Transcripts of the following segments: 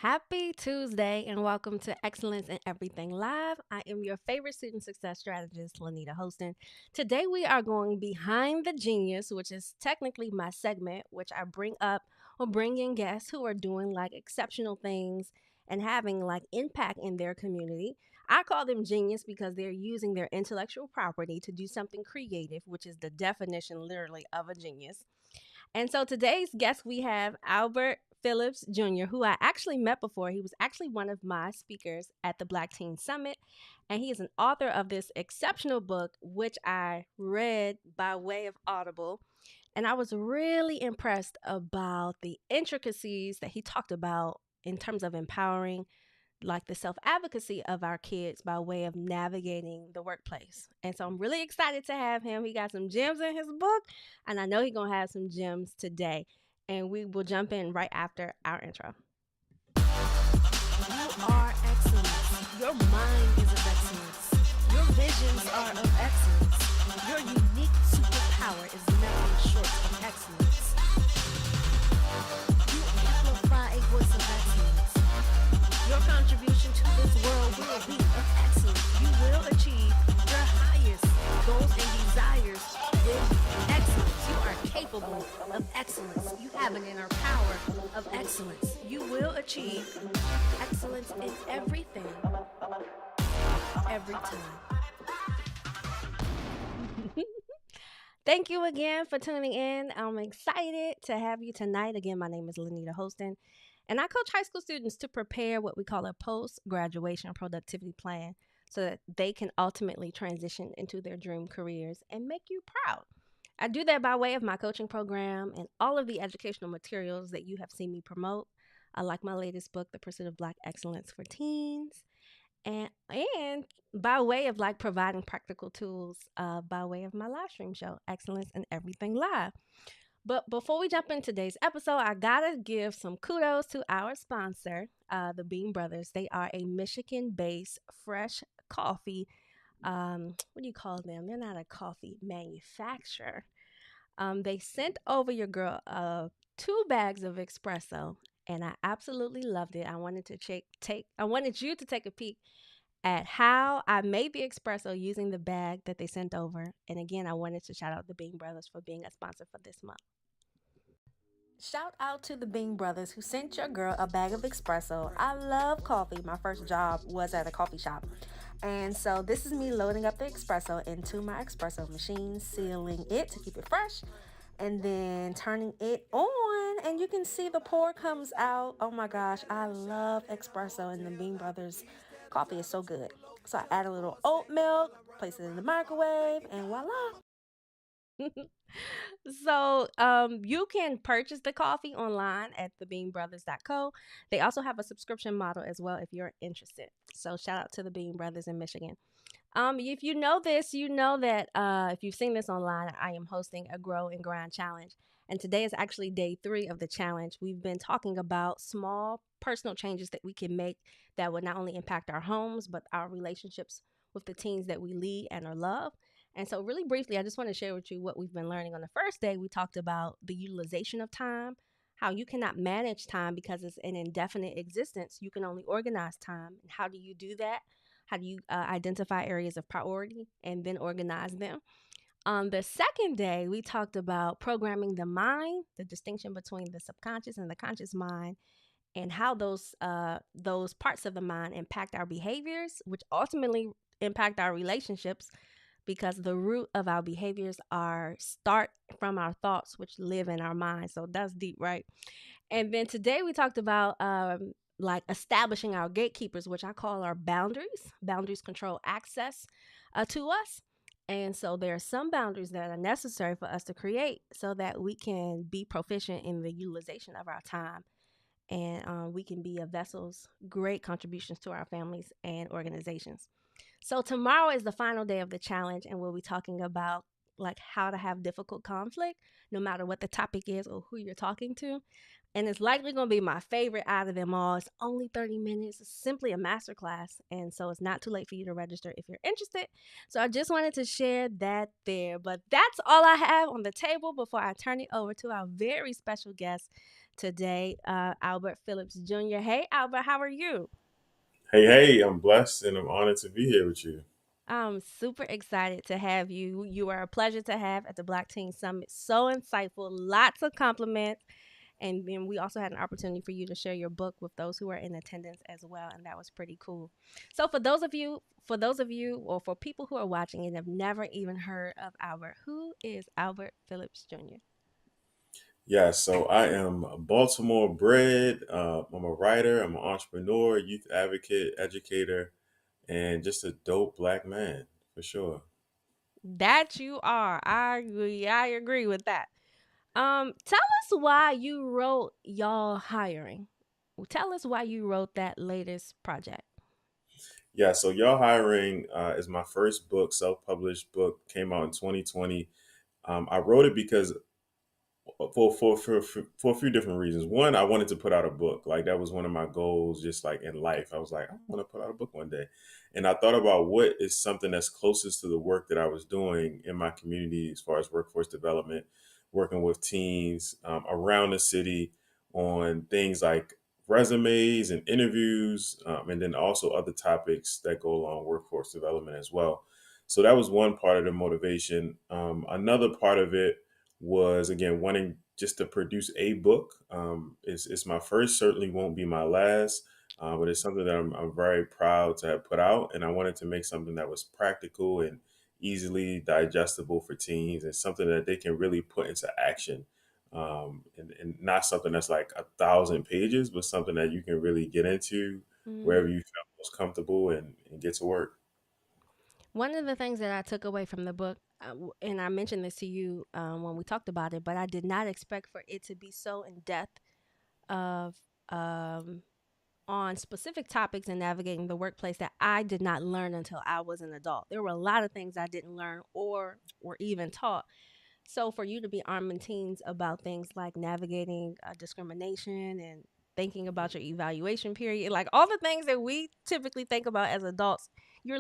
Happy Tuesday and welcome to Excellence in Everything Live. I am your favorite student success strategist, Linnita Hosten. Today we are going behind the genius, which is technically my segment, which I bring up or bring in guests who are doing like exceptional things and having like impact in their community. I call them genius because they're using their intellectual property to do something creative, which is the definition literally of a genius. And so today's guest, we have Albert Phillips Jr., who I actually met before. He was actually one of my speakers at the Black Teen Summit, and he is an author of this exceptional book, which I read by way of Audible. And I was really impressed about the intricacies that he talked about in terms of empowering like the self-advocacy of our kids by way of navigating the workplace. And so I'm really excited to have him. He got some gems in his book, and I know he's going to have some gems today. And we will jump in right after our intro. You are excellence. Your mind is of excellence. Your visions are of excellence. Your unique superpower is nothing short of excellence. You amplify a voice of excellence. Your contribution to this world will be of excellence. You will achieve your highest goals and desires with excellence. You are capable of excellence. You have an inner power of excellence. You will achieve excellence in everything, every time. Thank you again for tuning in. I'm excited to have you tonight. Again, my name is Linnita Hosten. And I coach high school students to prepare what we call a post-graduation productivity plan so that they can ultimately transition into their dream careers and make you proud. I do that by way of my coaching program and all of the educational materials that you have seen me promote, like my latest book, The Pursuit of Black Excellence for Teens, and by way of like providing practical tools by way of my live stream show, Excellence in Everything Live. But before we jump into today's episode, I gotta give some kudos to our sponsor, the Bean Brothers. They are a Michigan-based fresh coffee. What do you call them? They're not a coffee manufacturer. They sent over your girl 2 bags of espresso, and I absolutely loved it. I wanted you to take a peek at how I made the espresso using the bag that they sent over. And again, I wanted to shout out the Bean Brothers for being a sponsor for this month. Shout out to the Bean Brothers who sent your girl a bag of espresso. I love coffee. My first job was at a coffee shop. And so this is me loading up the espresso into my espresso machine, sealing it to keep it fresh, and then turning it on, and you can see the pour comes out. Oh my gosh, I love espresso, and the Bean Brothers coffee is so good. So I add a little oat milk, place it in the microwave, and voila. So you can purchase the coffee online at thebeanbrothers.co. They also have a subscription model as well if you're interested. So shout out to the Bean Brothers in Michigan. If you know this, you know that if you've seen this online, I am hosting a Grow and Grind challenge. And today is actually day 3 of the challenge. We've been talking about small personal changes that we can make that would not only impact our homes, but our relationships with the teens that we lead and or love. And so really briefly, I just want to share with you what we've been learning. On the first day, we talked about the utilization of time, how you cannot manage time because it's an indefinite existence. You can only organize time. And how do you do that? How do you identify areas of priority and then organize them? On the second day, we talked about programming the mind, the distinction between the subconscious and the conscious mind, and how those parts of the mind impact our behaviors, which ultimately impact our relationships, because the root of our behaviors start from our thoughts, which live in our minds. So that's deep, right? And then today we talked about like establishing our gatekeepers, which I call our boundaries. Boundaries control access to us. And so there are some boundaries that are necessary for us to create so that we can be proficient in the utilization of our time. And we can be a vessel's great contributions to our families and organizations. So tomorrow is the final day of the challenge, and we'll be talking about like how to have difficult conflict, no matter what the topic is or who you're talking to. And it's likely going to be my favorite out of them all. It's only 30 minutes. It's simply a masterclass. And so it's not too late for you to register if you're interested. So I just wanted to share that there. But that's all I have on the table before I turn it over to our very special guest, today, Albert Phillips Jr. Hey, Albert, how are you? Hey, hey, I'm blessed and I'm honored to be here with you. I'm super excited to have you. You are a pleasure to have at the Black Teen Summit. So insightful, lots of compliments. And then we also had an opportunity for you to share your book with those who are in attendance as well. And that was pretty cool. So for those of you, or for people who are watching and have never even heard of Albert, who is Albert Phillips Jr.? Yeah, so I am Baltimore bred. I'm a writer, I'm an entrepreneur, youth advocate, educator, and just a dope black man for sure. That you are. I agree. I agree with that. Tell us why you wrote Y'all Hiring. Tell us why you wrote that latest project. Yeah, so Y'all Hiring is my first book, self published book, came out in 2020. I wrote it because for a few different reasons. One, I wanted to put out a book. Like that was one of my goals, just like in life. I was like, I want to put out a book one day, and I thought about what is something that's closest to the work that I was doing in my community as far as workforce development, working with teens around the city on things like resumes and interviews, and then also other topics that go along workforce development as well. So that was one part of the motivation. Another part of it was again wanting just to produce a book. It's my first, certainly won't be my last, but it's something that I'm very proud to have put out. And I wanted to make something that was practical and easily digestible for teens and something that they can really put into action. And not something that's like 1,000 pages, but something that you can really get into Mm. wherever you feel most comfortable and get to work. One of the things that I took away from the book, and I mentioned this to you when we talked about it, but I did not expect for it to be so in depth of um, on specific topics in navigating the workplace that I did not learn until I was an adult. There were a lot of things I didn't learn or were even taught. So for you to be arming teens about things like navigating discrimination and thinking about your evaluation period, like all the things that we typically think about as adults, you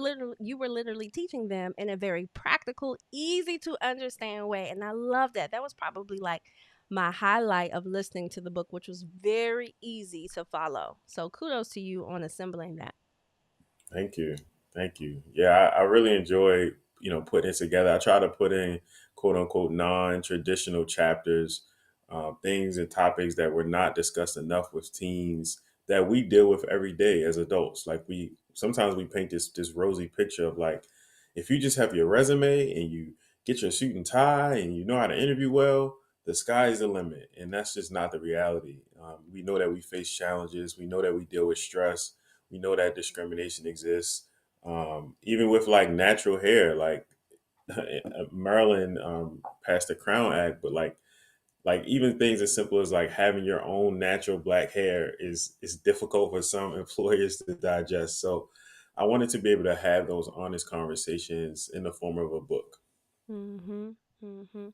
were literally teaching them in a very practical, easy to understand way, and I love that. That was probably like my highlight of listening to the book, which was very easy to follow. So kudos to you on assembling that. Thank you. Thank you. Yeah, I really enjoy, putting it together. I try to put in quote unquote non-traditional chapters, things and topics that were not discussed enough with teens that we deal with every day as adults. Like we sometimes we paint this rosy picture of like if you just have your resume and you get your suit and tie and you know how to interview well, the sky is the limit. And that's just not the reality. We know that we face challenges. We know that we deal with stress. We know that discrimination exists. Even with like natural hair, like Maryland passed the Crown Act, but like even things as simple as like having your own natural black hair is difficult for some employers to digest. So I wanted to be able to have those honest conversations in the form of a book. Mhm. Mhm.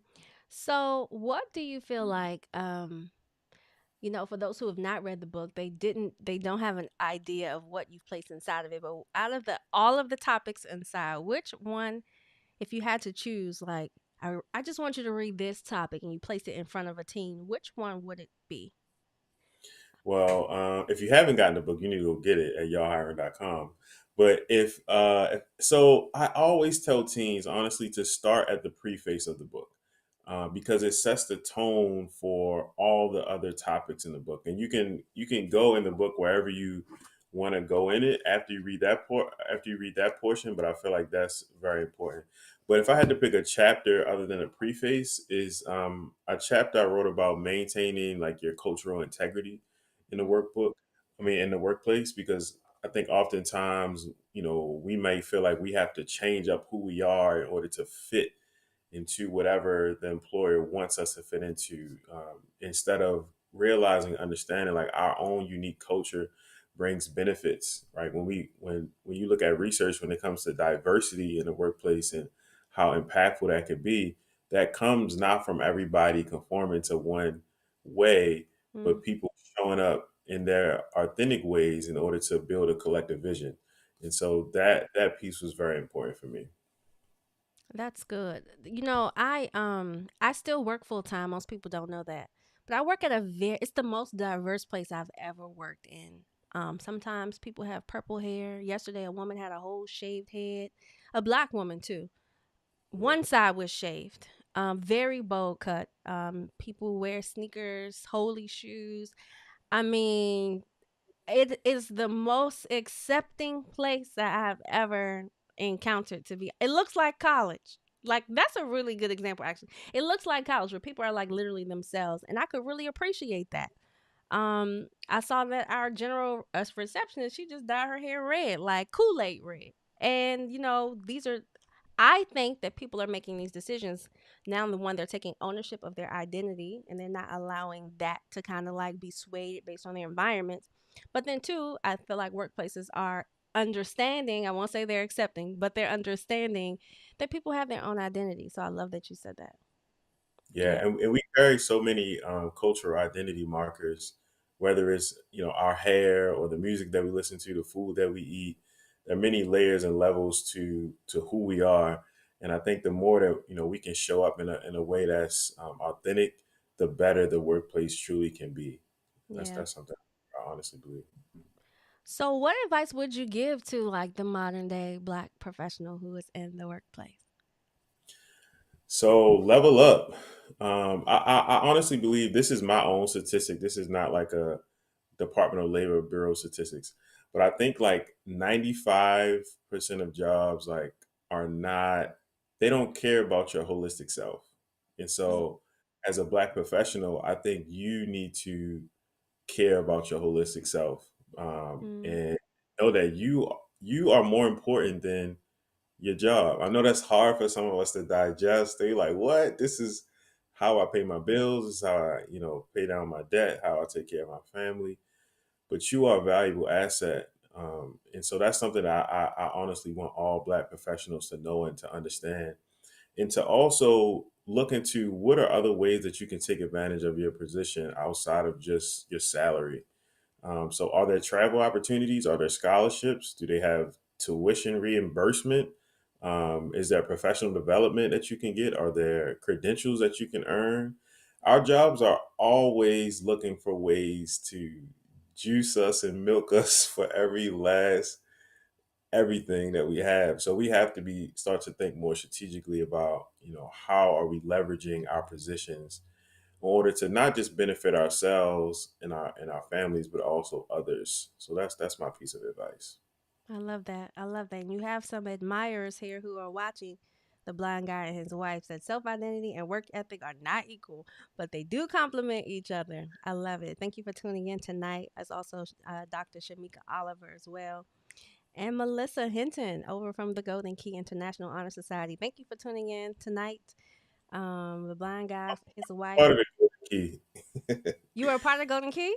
So, what do you feel like for those who have not read the book, they don't have an idea of what you've placed inside of it, but out of the all of the topics inside, which one, if you had to choose, like I just want you to read this topic and you place it in front of a teen, which one would it be? Well, if you haven't gotten the book, you need to go get it at y'allhiring.com. But so I always tell teens, honestly, to start at the preface of the book because it sets the tone for all the other topics in the book. And you can go in the book wherever you want to go in it after you read that portion. But I feel like that's very important. But if I had to pick a chapter other than a preface, is a chapter I wrote about maintaining like your cultural integrity in the workbook. I mean, in the workplace, because I think oftentimes, we may feel like we have to change up who we are in order to fit into whatever the employer wants us to fit into, instead of realizing, understanding like our own unique culture brings benefits, right? When you look at research when it comes to diversity in the workplace and how impactful that could be, that comes not from everybody conforming to one way, Mm, but people showing up in their authentic ways in order to build a collective vision. And so that piece was very important for me. that's good. I still work full time. Most people don't know that. But I work at a it's the most diverse place I've ever worked in. Sometimes people have purple hair. Yesterday, a woman had a whole shaved head, a black woman too. Yeah. One side was shaved. Very bold cut. People wear sneakers, holy shoes. I mean, it is the most accepting place that I've ever encountered to be. It looks like college. Like that's a really good example actually. It looks like college where people are like literally themselves and I could really appreciate that. I saw that our general receptionist, she just dyed her hair red, like Kool-Aid red. And these are I think that people are making these decisions now. The one they're taking ownership of their identity and they're not allowing that to kind of like be swayed based on their environments. But then too, I feel like workplaces are understanding. I won't say they're accepting, but they're understanding that people have their own identity. So I love that you said that. Yeah, Yeah. and we carry so many cultural identity markers, whether it's our hair or the music that we listen to, the food that we eat. There are many layers and levels to who we are, and I think the more that we can show up in a way that's authentic, the better the workplace truly can be. Yeah. That's something I honestly believe. So what advice would you give to like the modern day black professional who is in the workplace? So level up. I honestly believe this is my own statistic. This is not like a Department of Labor Bureau statistics. But I think like 95% of jobs like are not they don't care about your holistic self. And Mm, so as a black professional, I think you need to care about your holistic self, mm, and know that you are more important than your job. I know that's hard for some of us to digest. They like, what? This is how I pay my bills. This is how I, pay down my debt, how I take care of my family. But you are a valuable asset. And so that's something that I honestly want all black professionals to know and to understand. And to also look into what are other ways that you can take advantage of your position outside of just your salary. So, are there travel opportunities? Are there scholarships? Do they have tuition reimbursement? Is there professional development that you can get? Are there credentials that you can earn? Our jobs are always looking for ways to juice us and milk us for every last everything that we have. So we have to be start to think more strategically about how are we leveraging our positions in order to not just benefit ourselves and our families, but also others. So that's my piece of advice. I love that. I love that. And you have some admirers here who are watching the blind guy and his wife said self identity and work ethic are not equal, but they do complement each other. I love it. Thank you for tuning in tonight. As also Dr. Shamika Oliver as well. And Melissa Hinton over from the Golden Key International Honor Society. Thank you for tuning in tonight. The blind guy, his wife. Part of the key. You were a part of Golden Key?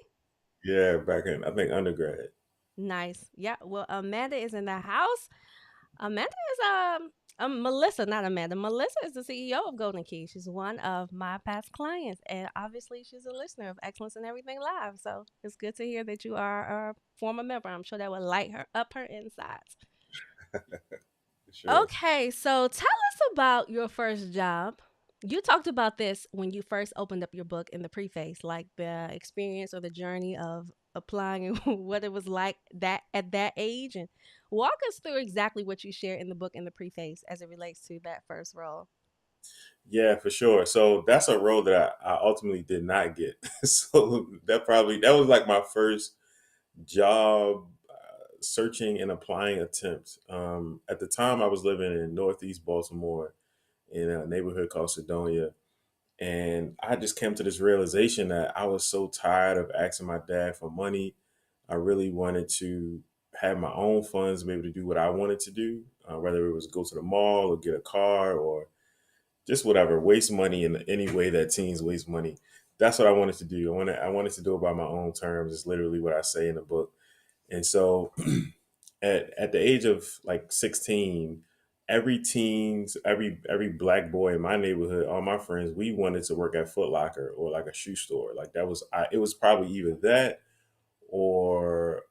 Yeah, back in I think undergrad. Nice. Yeah. Well, Amanda is in the house. Amanda is Melissa, not Amanda. Melissa is the CEO of Golden Key. She's one of my past clients, and obviously she's a listener of Excellence and Everything Live. So it's good to hear that you are a former member. I'm sure that will light her up her insides. For sure. Okay, so tell us about your first job. You talked about this when you first opened up your book in the preface, like the experience or the journey of applying and what it was like that at that age. And walk us through exactly what you share in the book in the preface as it relates to that first role. Yeah, for sure. So that's a role that I ultimately did not get. So that was like my first job searching and applying attempt. At the time, I was living in Northeast Baltimore in a neighborhood called Sedonia. And I just came to this realization that I was so tired of asking my dad for money. I really wanted to have my own funds, be able to do what I wanted to do, whether it was go to the mall or get a car or just whatever, waste money in any way that teens waste money. That's what I wanted to do. I wanted to do it by my own terms. It's literally what I say in the book. And so at the age of like 16, every black boy in my neighborhood, all my friends, we wanted to work at Foot Locker or like a shoe store. Like it was probably either that or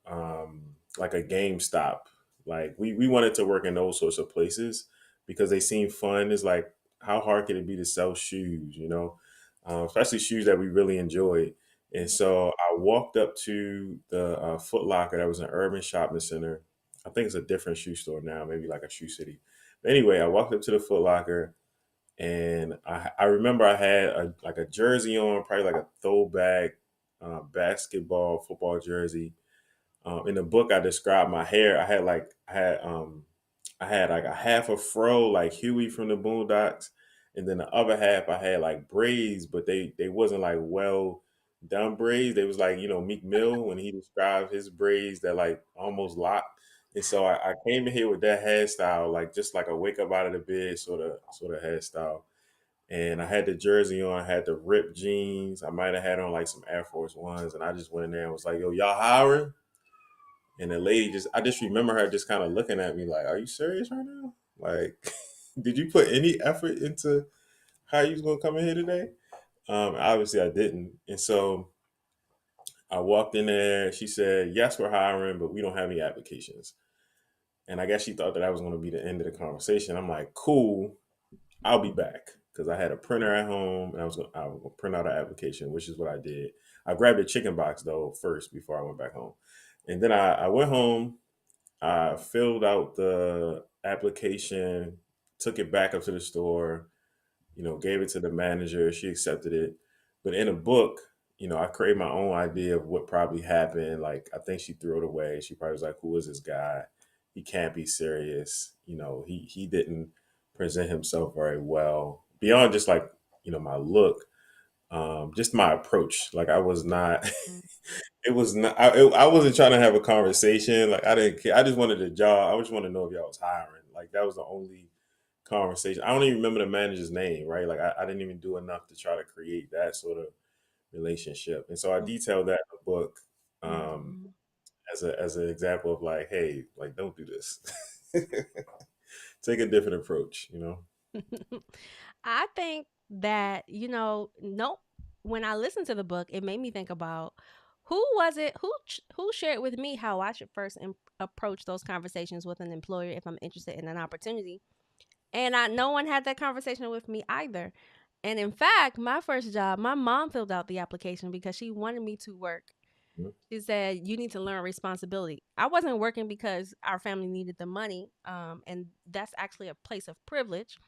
like a GameStop. Like we wanted to work in those sorts of places because they seem fun. It's like how hard can it be to sell shoes, especially shoes that we really enjoyed. And Yeah. so I walked up to the Foot Locker that was an urban shopping center. I think it's a different shoe store now, maybe like a Shoe City. But anyway, I walked up to the Foot Locker, and I remember I had like a jersey on, probably like a throwback basketball, football jersey. In the book, I described my hair. I had like a half a fro, like Huey from the Boondocks, and then the other half I had like braids, but they wasn't like well done braids. They was like Meek Mill when he described his braids that like almost locked. And so I came in here with that hairstyle, like just like a wake up out of the bed sort of hairstyle. And I had the jersey on, I had the ripped jeans. I might have had on like some Air Force Ones, and I just went in there and was like, "Yo, y'all hiring?" And the lady I just remember her just kind of looking at me like, "Are you serious right now? Like, did you put any effort into how you was gonna come in here today?" Obviously, I didn't. And so I walked in there. She said, "Yes, we're hiring, but we don't have any applications." And I guess she thought that was going to be the end of the conversation. I'm like, "Cool, I'll be back," because I had a printer at home and I was going to print out an application, which is what I did. I grabbed a chicken box though first before I went back home, and then I went home. I filled out the application, took it back up to the store, gave it to the manager. She accepted it. But in a book, I created my own idea of what probably happened. Like, I think she threw it away. She probably was like, "Who is this guy? He can't be serious." He didn't present himself very well beyond just like, my look, just my approach. Like, I was not, Mm. it was not, I wasn't trying to have a conversation. Like, I didn't care. I just wanted a job. I just want to know if y'all was hiring. Like, that was the only conversation. I don't even remember the manager's name, right? Like I didn't even do enough to try to create that sort of relationship. And so I detailed that in the book, um, Mhm. as an example of like, hey, like don't do this. Take a different approach. I think that, nope. When I listened to the book, it made me think about who was it who shared with me how I should first approach those conversations with an employer if I'm interested in an opportunity. And no one had that conversation with me either. And in fact, my first job, my mom filled out the application because she wanted me to work. She said, "You need to learn responsibility." I wasn't working because our family needed the money, and that's actually a place of privilege.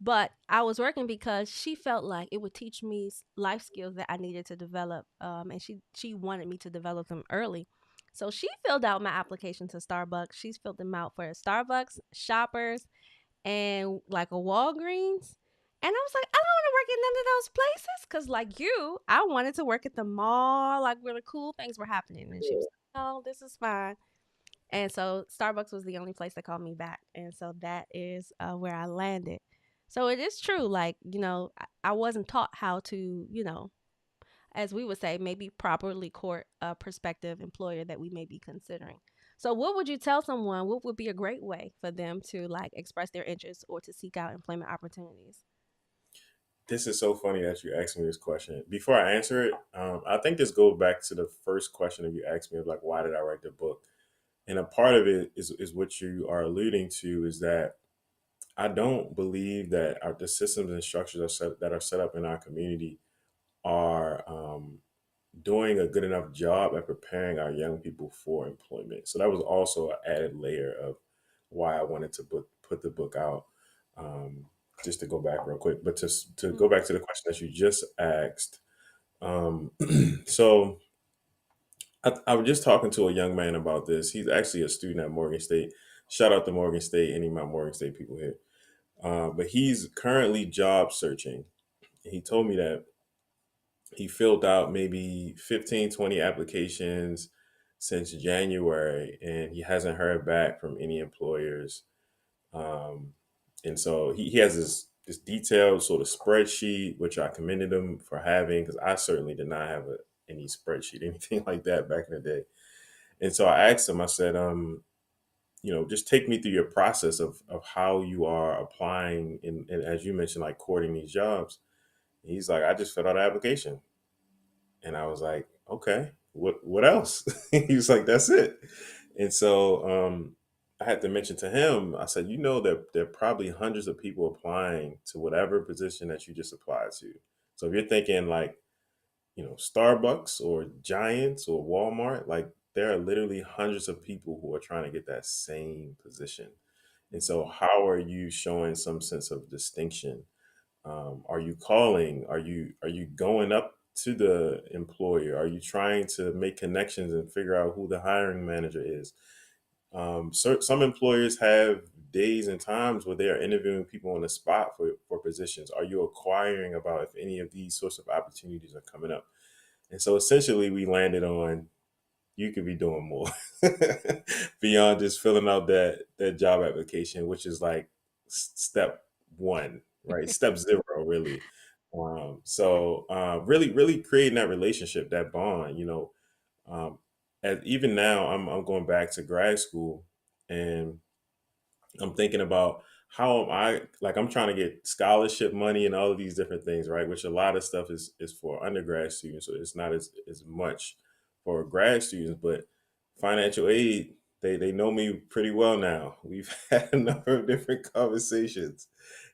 But I was working because she felt like it would teach me life skills that I needed to develop, and she wanted me to develop them early. So she filled out my application to Starbucks. She's filled them out for Starbucks, Shoppers, and like a Walgreens. And I was like, I don't want to work in none of those places because, like you, I wanted to work at the mall, like where the cool things were happening. And she was like, "No, this is fine." And so Starbucks was the only place that called me back. And so that is where I landed. So it is true. Like, I wasn't taught how to, as we would say, maybe properly court a prospective employer that we may be considering. So, what would you tell someone? What would be a great way for them to like express their interest or to seek out employment opportunities? This is so funny that you asked me this question. Before I answer it, I think this goes back to the first question that you asked me of like, why did I write the book? And a part of it is what you are alluding to is that I don't believe that the systems and structures that are set up in our community are doing a good enough job at preparing our young people for employment. So that was also an added layer of why I wanted to put the book out. Um, just to go back real quick, but to go back to the question that you just asked. Um, so I was just talking to a young man about this. He's actually a student at Morgan State. Shout out to Morgan State, any of my Morgan State people here. But he's currently job searching. He told me that he filled out maybe 15, 20 applications since January, and he hasn't heard back from any employers. Um, and so he has this detailed sort of spreadsheet, which I commended him for having because I certainly did not have any spreadsheet, anything like that back in the day. And so I asked him, I said, just take me through your process of how you are applying and as you mentioned, like courting these jobs. He's like, I just filled out an application. And I was like, okay, what else? He was like, that's it. And so I had to mention to him, I said, that there are probably hundreds of people applying to whatever position that you just applied to. So if you're thinking like, Starbucks or Giants or Walmart, like there are literally hundreds of people who are trying to get that same position. And so, how are you showing some sense of distinction? Are you calling? Are you going up to the employer? Are you trying to make connections and figure out who the hiring manager is? Some employers have days and times where they are interviewing people on the spot for positions. Are you acquiring about if any of these sorts of opportunities are coming up? And so essentially, we landed on you could be doing more beyond just filling out that job application, which is like step one, right? Step zero, really. Really, really creating that relationship, that bond. Um, even now, I'm going back to grad school, and I'm thinking about how am I like I'm trying to get scholarship money and all of these different things, right? Which a lot of stuff is for undergrad students, so it's not as much for grad students. But financial aid, they know me pretty well now. We've had a number of different conversations,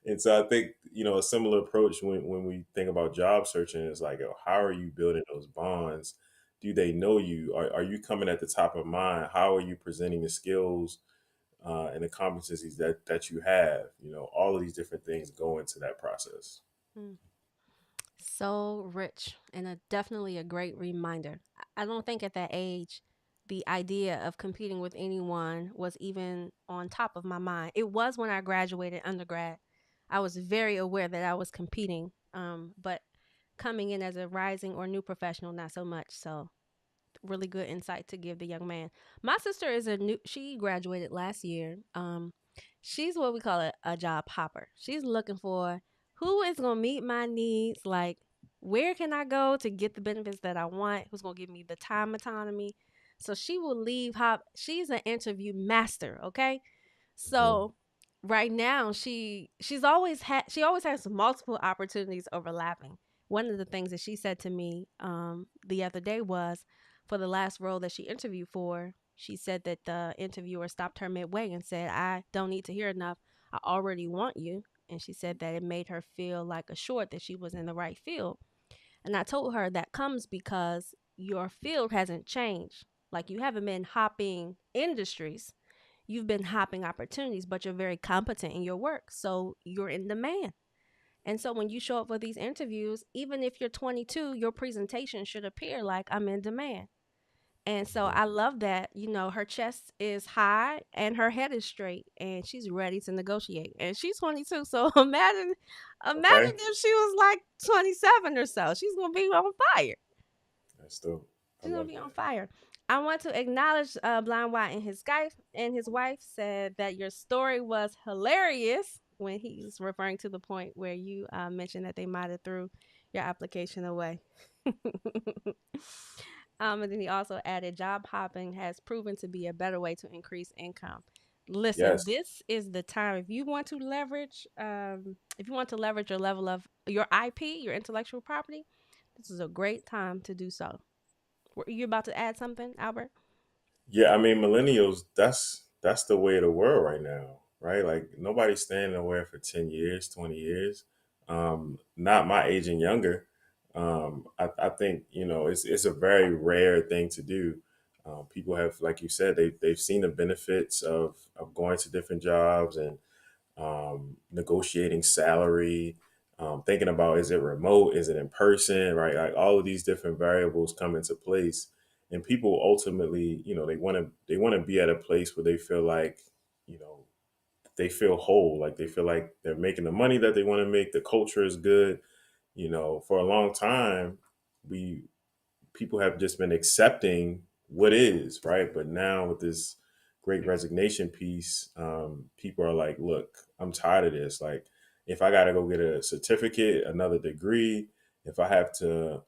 and so I think a similar approach when we think about job searching is like, how are you building those bonds? Do they know you? Are you coming at the top of mind? How are you presenting the skills? And the competencies that you have. All of these different things go into that process. Mm. So rich and definitely a great reminder. I don't think at that age the idea of competing with anyone was even on top of my mind. It was when I graduated undergrad. I was very aware that I was competing, but coming in as a rising or new professional, not so much. So really good insight to give the young man. My sister is she graduated last year. She's what we call a job hopper. She's looking for who is going to meet my needs, like where can I go to get the benefits that I want, who's going to give me the time autonomy. So she will leave hop. She's an interview master, okay? Mhm. So right now she always has multiple opportunities overlapping. One of the things that she said to me the other day was for the last role that she interviewed for, she said that the interviewer stopped her midway and said, "I don't need to hear enough. I already want you." And she said that it made her feel like assured that she was in the right field. And I told her that comes because your field hasn't changed. Like you haven't been hopping industries, you've been hopping opportunities, but you're very competent in your work. So you're in demand. And so when you show up for these interviews, even if you're 22, your presentation should appear like I'm in demand. And so Mhm. I love that, her chest is high and her head is straight and she's ready to negotiate. And she's 22. So imagine Okay, if she was like 27 or so. She's going to be on fire. that's dope. I She's gonna love be on that. fire. I want to acknowledge Blind White and his wife said that your story was hilarious when he's referring to the point where you mentioned that they might have threw your application away. And then he also added, job hopping has proven to be a better way to increase income. Listen, Yes. this is the time if you want to leverage your level of your IP, your intellectual property. This is a great time to do so. Were you about to add something, Albert? Yeah, I mean millennials, that's the way of the world right now, right? Like nobody's staying nowhere for 10 years, 20 years. Not my age and younger. I think, it's a very rare thing to do. People have, like you said, they've seen the benefits of going to different jobs and negotiating salary, thinking about is it remote, is it in person, right? Like all of these different variables come into place, and people ultimately, they want to be at a place where they feel like, you know, they feel whole, like they feel like they're making the money that they want to make. The culture is good. For a long time, we people have just been accepting what is right. But now with this great resignation piece, people are like, look, I'm tired of this. Like, if I got to go get a certificate, another degree, if I have to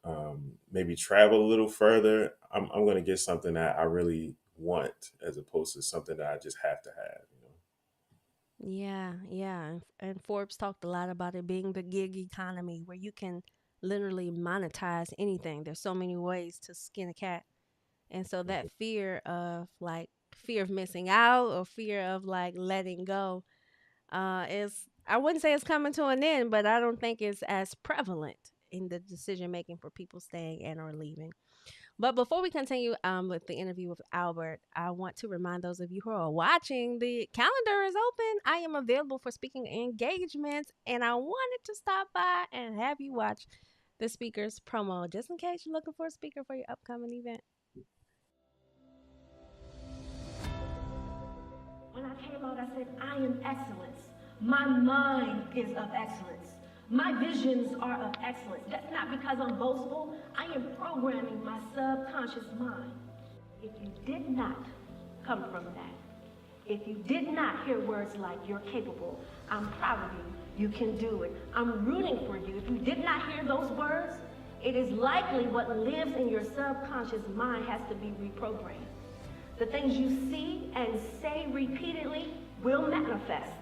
maybe travel a little further, I'm going to get something that I really want as opposed to something that I just have to have. Yeah, yeah. And Forbes talked a lot about it being the gig economy where you can literally monetize anything. There's so many ways to skin a cat. And so that fear of missing out or fear of like letting go is I wouldn't say it's coming to an end, but I don't think it's as prevalent. in the decision making for people staying and or leaving. But before we continue with the interview with Albert, I want to remind those of you who are watching, the calendar is open. I am available for speaking engagements, and I wanted to stop by and have you watch the speaker's promo just in case you're looking for a speaker for your upcoming event. When I came out, I said, I am excellence. My mind is of excellence. My visions are of excellence. That's not because I'm boastful. I am programming my subconscious mind. If you did not come from that, if you did not hear words like, you're capable, I'm proud of you, you can do it, I'm rooting for you, if you did not hear those words, it is likely what lives in your subconscious mind has to be reprogrammed. The things you see and say repeatedly will manifest.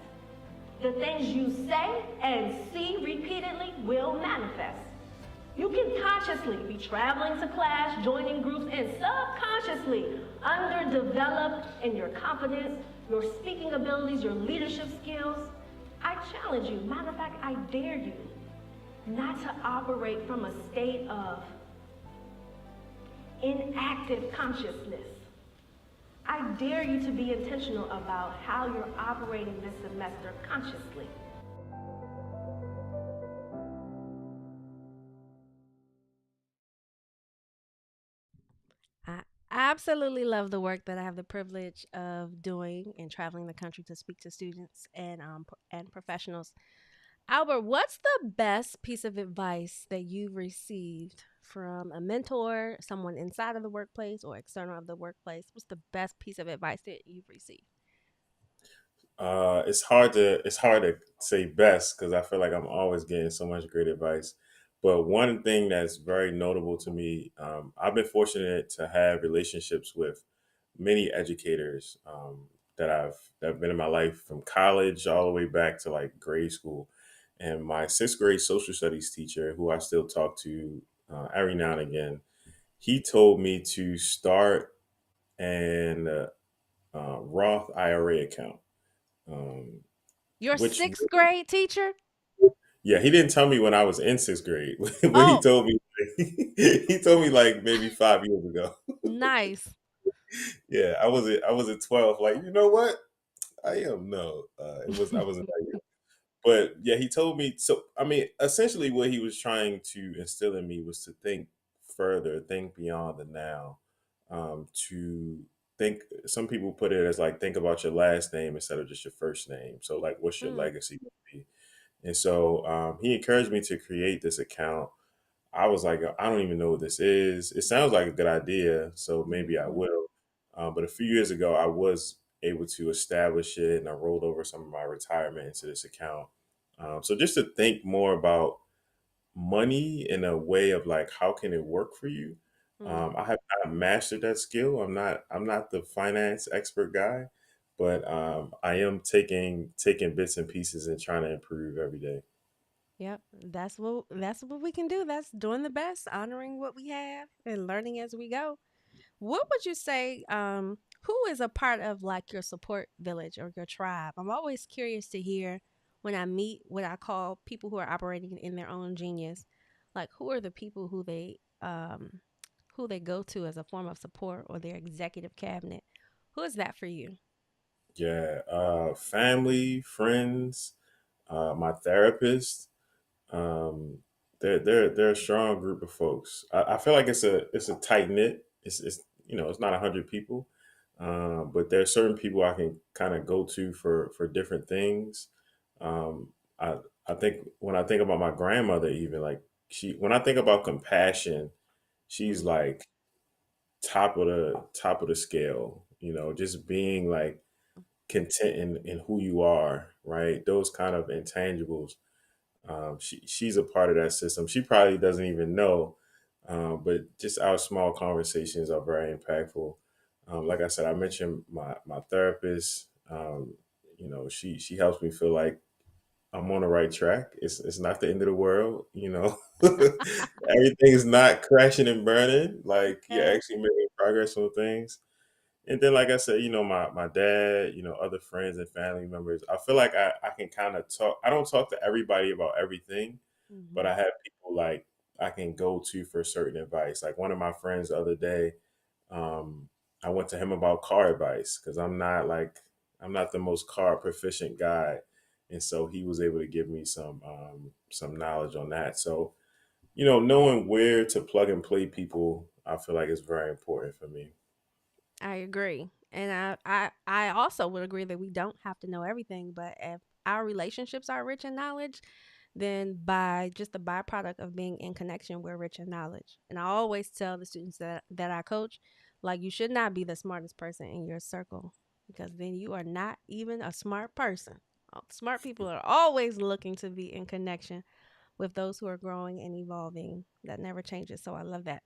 The things you say and see repeatedly will manifest. You can consciously be traveling to class, joining groups, and subconsciously underdeveloped in your confidence, your speaking abilities, your leadership skills. I challenge you, matter of fact, I dare you not to operate from a state of inactive consciousness. I dare you to be intentional about how you're operating this semester consciously. I absolutely love the work that I have the privilege of doing and traveling the country to speak to students and professionals. Albert, what's the best piece of advice that you've received from a mentor, someone inside of the workplace or external of the workplace? What's the best piece of advice that you've received? It's hard to say best because I feel like I'm always getting so much great advice. But one thing that's very notable to me, I've been fortunate to have relationships with many educators that have been in my life from college all the way back to like grade school. And my sixth grade social studies teacher, who I still talk to every now and again, he told me to start an Roth IRA account. Um, Your which sixth grade teacher? Yeah, he didn't tell me when I was in sixth grade, but he Oh, told me he told me like maybe 5 years ago. nice. Yeah, I was at 12. Like, you know what? I am no. It was I wasn't that young. But yeah, he told me. So I mean, essentially, what he was trying to instill in me was to think further, think beyond the now. To think. Some people put it as like think about your last name instead of just your first name. So like, what's your Mm, legacy going to be? And so he encouraged me to create this account. I was like, I don't even know what this is. It sounds like a good idea, so maybe I mhm. will. But a few years ago, I was able to establish it, and I rolled over some of my retirement into this account. So just to think more about money in a way of like, how can it work for you? Mm. I have not mastered that skill. I'm not the finance expert guy, but I am taking bits and pieces and trying to improve every day. Yep, that's what we can do. That's doing the best, honoring what we have and learning as we go. What would you say who is a part of like your support village or your tribe? I'm always curious to hear when I meet what I call people who are operating in their own genius. Like who are the people who they go to as a form of support or their executive cabinet? Who is that for you? Yeah, family, friends, my therapist. Um, they're a strong group of folks. I feel like it's a tight knit. It's it's not 100 people, but there are certain people I can kind of go to for different things. Um, I I think when I think about my grandmother, even like when I think about compassion, she's Mm, like top of the scale. Just being like content in who you are, right? Those kind of intangibles. She's a part of that system. She probably doesn't even know, but just our small conversations are very impactful. Like I said, I mentioned my therapist. She helps me feel like I'm on the right track. It's not the end of the world. Everything is not crashing and burning. Like you're yeah. actually making progress on things. And then, like I said, my dad, other friends and family members, I feel like I can kind of talk. I don't talk to everybody about everything, but Hmm. I have people like I can go to for certain advice. Like one of my friends the other day, um, I went to him about car advice because I'm not the most car proficient guy, and so he was able to give me some knowledge on that. So knowing where to plug and play people, I feel like is very important for me. I agree. And I also would agree that we don't have to know everything, but if our relationships are rich in knowledge, then by just the byproduct of being in connection, we're rich in knowledge. And I always tell the students that I coach, like, you should not be the smartest person in your circle because then you are not even a smart person. Smart people are always looking to be in connection with those who are growing and evolving. That never changes. So I love that.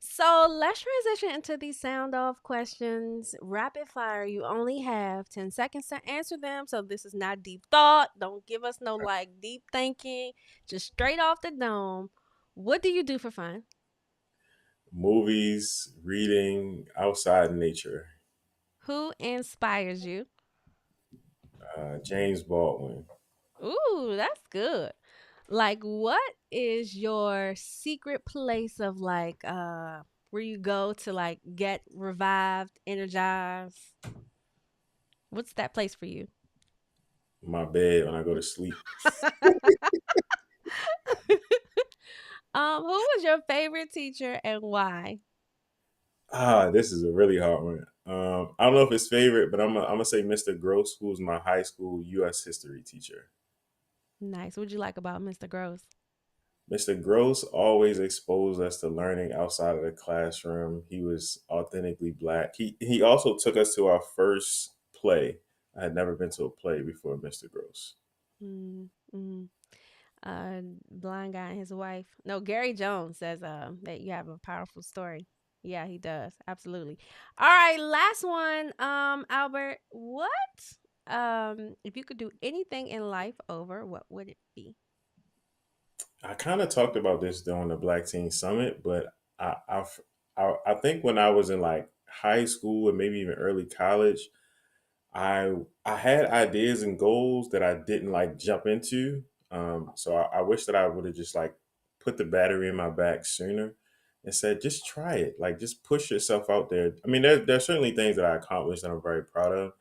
So let's transition into these sound off questions. Rapid fire. You only have 10 seconds to answer them. So this is not deep thought. Don't give us no like deep thinking. Just straight off the dome. What do you do for fun? Movies, reading, outside nature. Who inspires you? James Baldwin. Ooh, that's good. Like, what is your secret place of like where you go to like get revived, energized? What's that place for you? My bed when I go to sleep. Who was your favorite teacher and why? This is a really hard one. I don't know if it's favorite, but I'm gonna say Mr. Gross, who was my high school U.S. history teacher. Nice. What'd you like about Mr. Gross? Mr. Gross always exposed us to learning outside of the classroom. He was authentically black. He also took us to our first play. I had never been to a play before Mr. Gross. Mm, mm. Blind guy and his wife. No, Gary Jones says that you have a powerful story. Yeah, he does. Absolutely. All right, last one. Albert, what? If you could do anything in life over, what would it be? I kind of talked about this during the Black Teen Summit, but I think when I was in like high school and maybe even early college, I had ideas and goals that I didn't like jump into. So I wish that I would have just like put the battery in my back sooner and said, just try it. Like just push yourself out there. I mean, there are certainly things that I accomplished that I'm very proud of,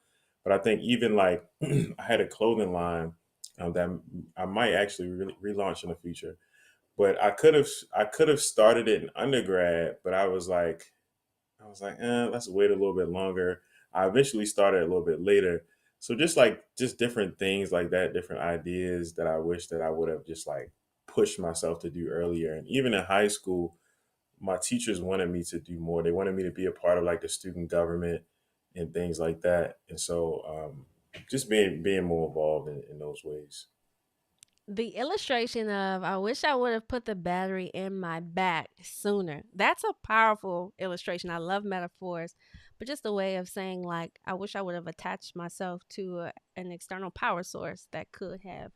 but I think even like I had a clothing line that I might actually relaunch in the future. But I could have started it in undergrad, but let's wait a little bit longer. I eventually started a little bit later. So just different things like that, different ideas that I wish that I would have just like pushed myself to do earlier. And even in high school, my teachers wanted me to do more. They wanted me to be a part of like the student government and things like that. And so just being more involved in those ways. The illustration of I wish I would have put the battery in my back sooner. That's a powerful illustration. I love metaphors, but just a way of saying like I wish I would have attached myself to an external power source that could have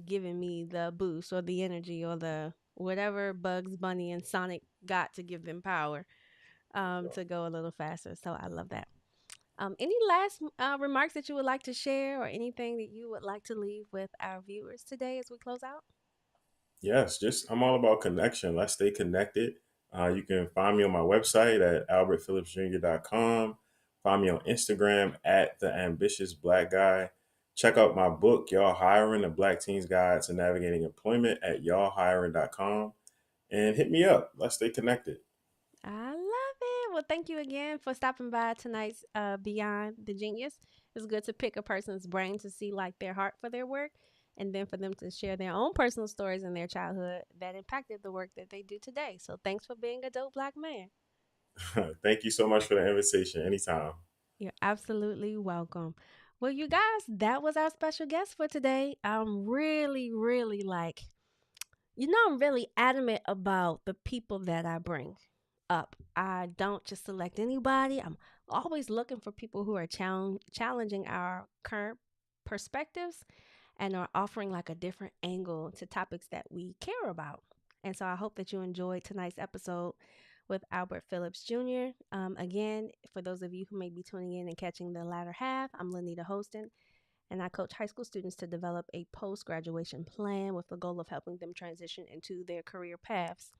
given me the boost or the energy or the whatever Bugs Bunny and Sonic got to give them power to go a little faster. So I love that. Any last remarks that you would like to share or anything that you would like to leave with our viewers today as we close out? Yes, just I'm all about connection. Let's stay connected. You can find me on my website at albertphillipsjr.com. Find me on Instagram at the ambitious black guy. Check out my book, Y'all Hiring, a Black Teens Guide to Navigating Employment at y'allhiring.com. And hit me up. Let's stay connected. I love it. Well, thank you again for stopping by tonight's Beyond the Genius. It's good to pick a person's brain to see like their heart for their work and then for them to share their own personal stories in their childhood that impacted the work that they do today. So thanks for being a dope black man. Thank you so much for the invitation. Anytime. You're absolutely welcome. Well, you guys, that was our special guest for today. I'm really, really like, I'm really adamant about the people that I bring up. I don't just select anybody. I'm always looking for people who are challenging our current perspectives and are offering like a different angle to topics that we care about. And so I hope that you enjoyed tonight's episode with Albert Phillips Jr. Again, for those of you who may be tuning in and catching the latter half, I'm Linnita Hosten, and I coach high school students to develop a post-graduation plan with the goal of helping them transition into their career paths.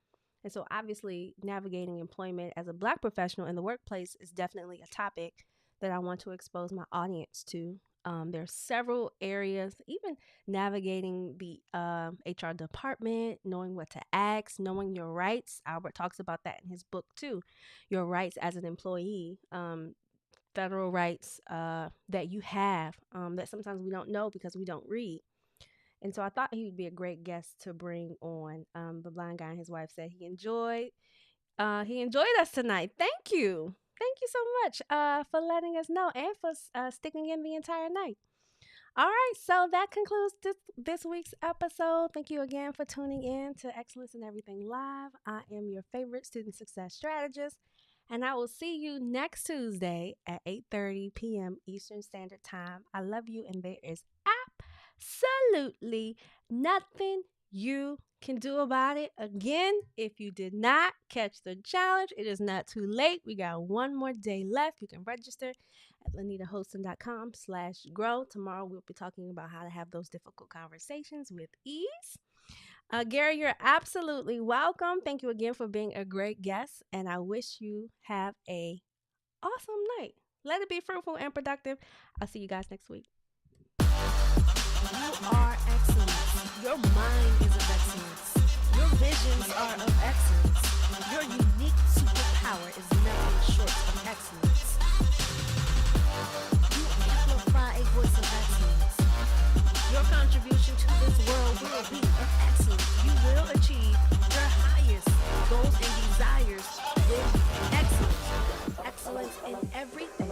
And so, obviously, navigating employment as a Black professional in the workplace is definitely a topic that I want to expose my audience to. There are several areas, even navigating the HR department, knowing what to ask, knowing your rights. Albert talks about that in his book too. Your rights as an employee, federal rights that you have that sometimes we don't know because we don't read. And so I thought he would be a great guest to bring on. The blind guy and his wife said he enjoyed us tonight. Thank you. Thank you so much for letting us know and for sticking in the entire night. All right, so that concludes this week's episode. Thank you again for tuning in to Excellence in Everything Live. I am your favorite student success strategist, and I will see you next Tuesday at 8:30 p.m. Eastern Standard Time. I love you, and there is absolutely nothing you can do about it. Again, if you did not catch the challenge, it is not too late. We got one more day left. You can register at linnitahosten.com/grow. Tomorrow we'll be talking about how to have those difficult conversations with ease. Gary, you're absolutely welcome. Thank you again for being a great guest, and I wish you have a awesome night. Let it be fruitful and productive. I'll see you guys next week. You are excellence. Your mind is of excellence. Your visions are of excellence. Your unique superpower is nothing short of excellence. You amplify a voice of excellence. Your contribution to this world will be of excellence. You will achieve your highest goals and desires with excellence. Excellence in everything.